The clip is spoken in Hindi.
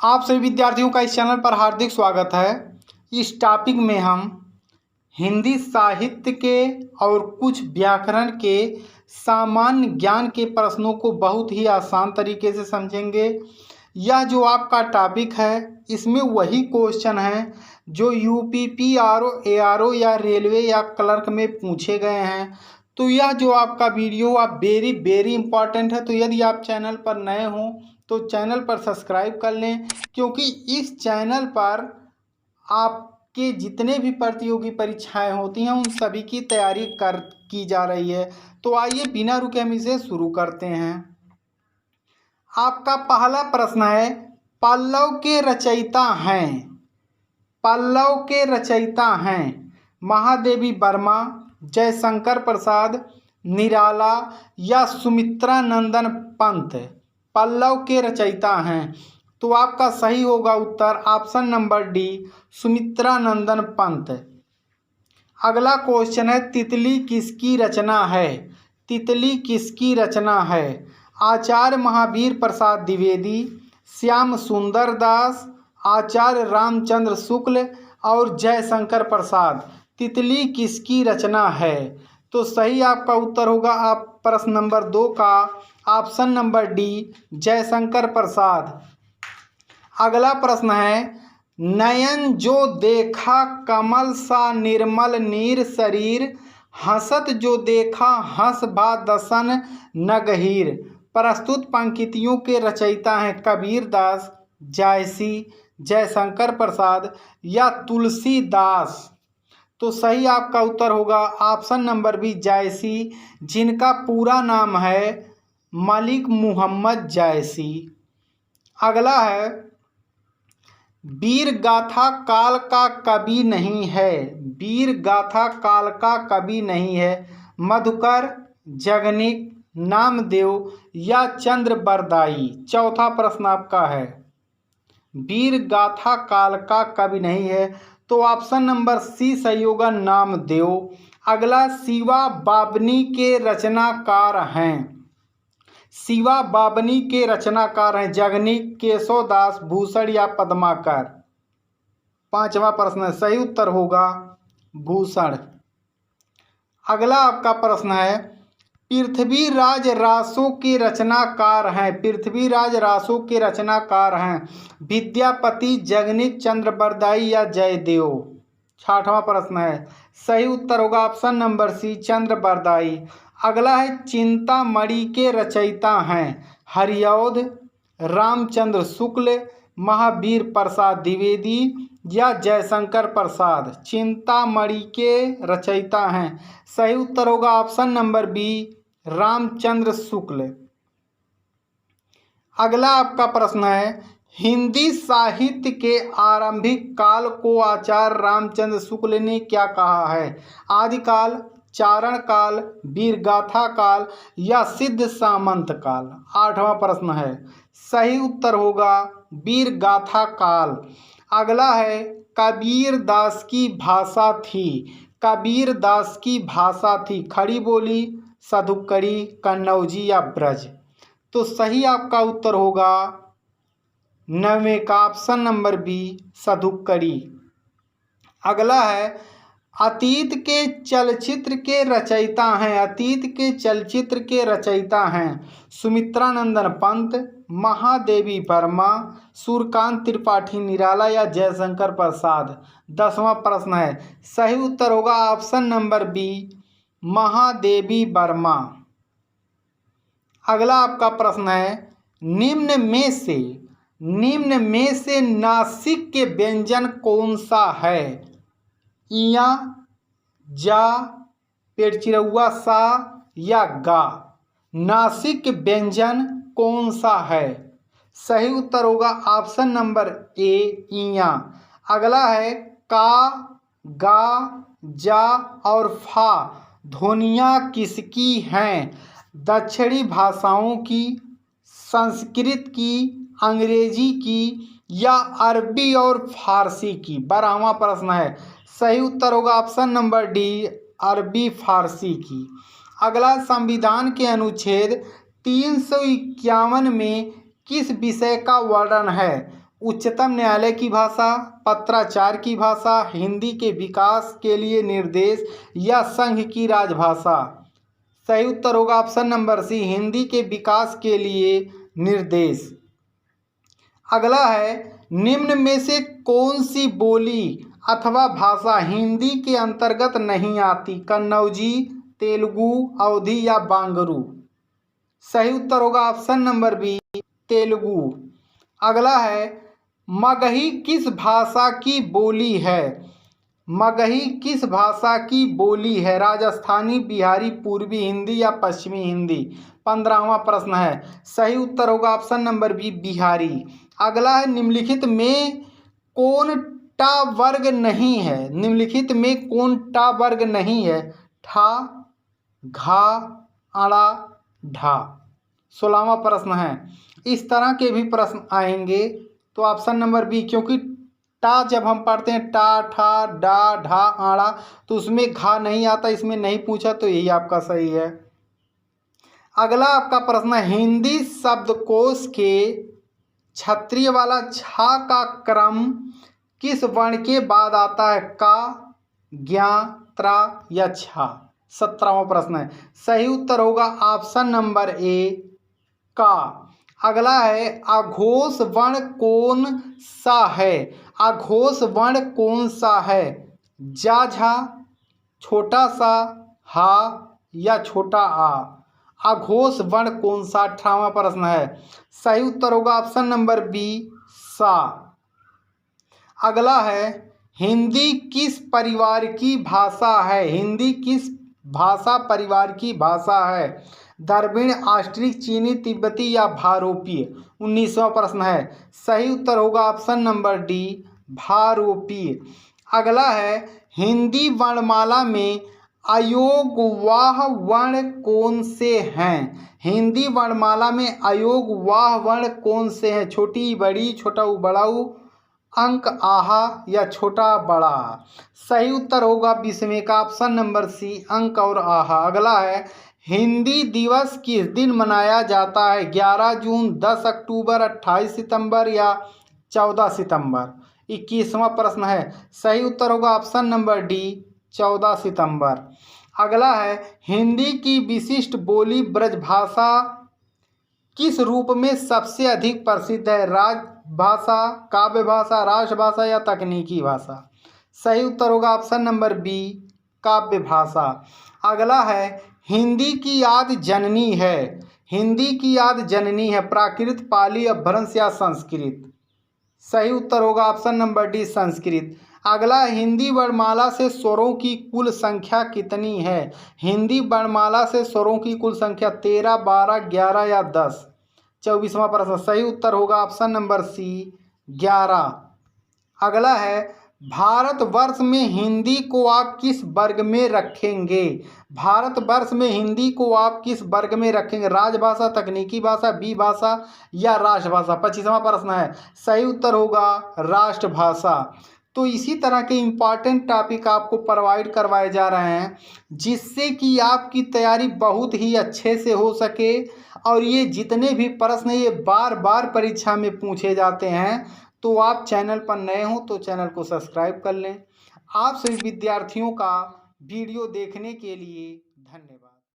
आप सभी विद्यार्थियों का इस चैनल पर हार्दिक स्वागत है। इस टॉपिक में हम हिंदी साहित्य के और कुछ व्याकरण के सामान्य ज्ञान के प्रश्नों को बहुत ही आसान तरीके से समझेंगे। यह जो आपका टॉपिक है इसमें वही क्वेश्चन है जो यूपीपीआरओ एआरओ या रेलवे या क्लर्क में पूछे गए हैं। तो यह जो आपका वीडियो आप वेरी इंपॉर्टेंट है। तो यदि आप चैनल पर नए हों तो चैनल पर सब्सक्राइब कर लें, क्योंकि इस चैनल पर आपके जितने भी प्रतियोगी परीक्षाएं होती हैं उन सभी की तैयारी की जा रही है। तो आइए बिना रुके हम इसे शुरू करते हैं। आपका पहला प्रश्न है, पल्लव के रचयिता हैं। पल्लव के रचयिता हैं महादेवी वर्मा, जयशंकर प्रसाद, निराला या सुमित्रा नंदन पंत। पल्लव के रचयिता हैं। तो आपका सही होगा उत्तर ऑप्शन नंबर डी, सुमित्रा नंदन पंत। अगला क्वेश्चन है, तितली किसकी रचना है। तितली किसकी रचना है। आचार्य महावीर प्रसाद द्विवेदी, श्याम सुंदर दास, आचार्य रामचंद्र शुक्ल और जयशंकर प्रसाद। तितली किसकी रचना है। तो सही आपका उत्तर होगा आप प्रश्न नंबर 2 का option number D, Jaishankar Prasad. अगला प्रश्न है, नयन जो देखा कमल सा निर्मल नीर शरीर, हंसत जो देखा हंस बा दसन न गहीर। प्रस्तुत पंक्तियों के रचयिता हैं कबीरदास, जायसी, जयशंकर प्रसाद या तुलसीदास। तो सही आपका उत्तर होगा ऑप्शन नंबर बी, जायसी, जिनका पूरा नाम है मलिक मुहम्मद जायसी। अगला है, वीर गाथा काल का कवि नहीं है। वीर गाथा काल का कवि नहीं है। मधुकर, जगनिक, नामदेव या चंद्रबरदाई। चौथा प्रश्न आपका है, वीर गाथा काल का कवि नहीं है। तो ऑप्शन नंबर सी सही होगा, नामदेव। अगला, शिवा बाबनी के रचनाकार हैं। शिवा बाबनी के रचनाकार हैं जगनिक, केशवदास, भूषण या पद्माकर। पांचवा प्रश्न सही उत्तर होगा भूषण। अगला आपका प्रश्न है, पृथ्वीराज रासों के रचनाकार हैं। पृथ्वीराज रासों के रचनाकार हैं विद्यापति, जगनिक, चंद्रबरदाई या जयदेव। छठवां प्रश्न है, सही उत्तर होगा ऑप्शन नंबर सी, चंद्रबरदाई। अगला है, चिंतामणि के रचयिता हैं हरिऔध, रामचंद्र शुक्ल, महावीर प्रसाद द्विवेदी या जयशंकर प्रसाद। चिंतामणि के रचयिता हैं। सही उत्तर होगा option number B, Ramchandra Shukla. अगला आपका प्रश्न है, हिंदी साहित्य के आरंभिक काल को आचार्य रामचंद्र शुक्ल ने क्या कहा है। आदिकाल, चारण काल, वीरगाथा काल या सिद्ध सामंत काल। आठवां प्रश्न है, सही उत्तर होगा वीरगाथा काल। अगला है, कबीरदास की भाषा थी। कबीरदास की भाषा थी खड़ी बोली, सधुक्कड़ी, कन्नौजी या ब्रज। तो सही आपका उत्तर होगा 9वें का ऑप्शन नंबर बी, सधुक्कड़ी। अगला है, अतीत के चलचित्र के रचयिता हैं। अतीत के चलचित्र के रचयिता हैं सुमित्रा नंदन पंत, महादेवी वर्मा, सूर्यकांत त्रिपाठी निराला या जयशंकर प्रसाद। 10वां प्रश्न है, सही उत्तर होगा option number B, Mahadevi Verma. अगला आपका प्रश्न है, निम्न में से नासिक के व्यंजन कौन सा है। इया, जा, पेड़चिरौआ सा या गा। नासिक व्यंजन कौन सा है। सही उत्तर होगा ऑप्शन नंबर ए, इया। अगला है, का, गा, जा और फा ध्वनियाँ किसकी हैं। दक्षिणी भाषाओं की, संस्कृत की, अंग्रेजी की या अरबी और फारसी की। 12वां प्रश्न है, सही उत्तर होगा ऑप्शन नंबर डी, अरबी फारसी की। अगला, संविधान के अनुच्छेद 351 में किस विषय का वर्णन है। उच्चतम न्यायालय की भाषा, पत्राचार की भाषा, हिंदी के विकास के लिए निर्देश या संघ की राजभाषा। सही उत्तर होगा ऑप्शन नंबर सी, हिंदी के विकास के लिए निर्देश। अगला है, निम्न में से कौन सी बोली अथवा भाषा हिंदी के अंतर्गत नहीं आती? कन्नौजी, तेलुगु, अवधी या बांगरू। सही उत्तर होगा ऑप्शन नंबर बी, तेलुगु। अगला है, मगही किस भाषा की बोली है? मगही किस भाषा की बोली है? राजस्थानी, बिहारी, पूर्वी हिंदी या पश्चिमी हिंदी। 15वां प्रश्न है, सही उत्तर होगा ऑप्शन नंबर बी, बिहारी। अगला है, निम्नलिखित में कौन टा वर्ग नहीं है? निम्नलिखित में कौन टा वर्ग नहीं है? ठा, घा, अड़ा, ढा। 16वां प्रश्न है। इस तरह के भी प्रश्न आएंगे तो ऑप्शन नंबर बी, क्योंकि टा जब हम पढ़ते हैं टा, ठा, डा, ढा, आड़ा, तो उसमें घा नहीं आता, इसमें नहीं पूछा, तो यही आपका सही है। अगला आपका प्रश्न है, हिंदी शब्दकोश के क्षत्रिय वाला छा का क्रम किस वर्ण के बाद आता है? का, ज्ञा, त्रा या छा। 17वां प्रश्न है, सही उत्तर होगा ऑप्शन नंबर ए, का। अगला है, अघोष वर्ण कौन सा है? अघोष वर्ण कौन सा है? जा, झा, छोटा सा, हा या छोटा आ। अघोष वर्ण कौन सा? 18वां प्रश्न है, सही उत्तर होगा ऑप्शन नंबर बी, सा। अगला है, हिंदी किस परिवार की भाषा है? हिंदी किस भाषा परिवार की भाषा है? द्रविड़, ऑस्ट्रिक, चीनी, तिब्बती या भारोपीय। 19वां प्रश्न है, सही उत्तर होगा ऑप्शन नंबर डी, भारोपीय। अगला है, हिंदी वर्णमाला में अयोगवाह वर्ण कौन से हैं? हिंदी वर्णमाला में अयोगवाह वर्ण कौन से हैं? छोटी, बड़ी, छोटा ऊ, बड़ा ऊ, अंक, आहा या छोटा बड़ा। सही उत्तर होगा 20वें का ऑप्शन नंबर सी, अंक और आहा। अगला है, हिंदी दिवस किस दिन मनाया जाता है? 11 जून, 10 अक्टूबर, 28 सितंबर या 14 सितंबर। 21वां प्रश्न है, सही उत्तर होगा ऑप्शन नंबर डी, 14 सितंबर। अगला है, हिंदी की विशिष्ट बोली ब्रजभाषा किस रूप में सबसे अधिक प्रसिद्ध है? राजभाषा, काव्य भाषा, राष्ट्रभाषा या तकनीकी भाषा। सही उत्तर होगा ऑप्शन नंबर बी, काव्य भाषा। अगला है, हिंदी की आदि जननी है। हिंदी की आदि जननी है प्राकृत, पाली, अपभ्रंश या संस्कृत। सही उत्तर होगा ऑप्शन नंबर डी, संस्कृत। अगला, हिंदी वर्णमाला से स्वरों की कुल संख्या कितनी है? हिंदी वर्णमाला से स्वरों की कुल संख्या 13, 12, 11 या 10। 24वां प्रश्न, सही उत्तर होगा ऑप्शन नंबर सी, 11। अगला है, भारतवर्ष में हिंदी को आप किस वर्ग में रखेंगे? भारतवर्ष में हिंदी को आप किस वर्ग में रखेंगे? राजभाषा, तकनीकी भाषा, विभाषा या राष्ट्रभाषा। 25वां प्रश्न है, सही उत्तर होगा राष्ट्रभाषा। तो इसी तरह के इम्पॉर्टेंट टॉपिक आपको प्रोवाइड करवाए जा रहे हैं, जिससे कि आपकी तैयारी बहुत ही अच्छे से हो सके। और ये जितने भी प्रश्न ये बार बार परीक्षा में पूछे जाते हैं, तो आप चैनल पर नए हो तो चैनल को सब्सक्राइब कर लें। आप सभी विद्यार्थियों का वीडियो देखने के लिए धन्यवाद।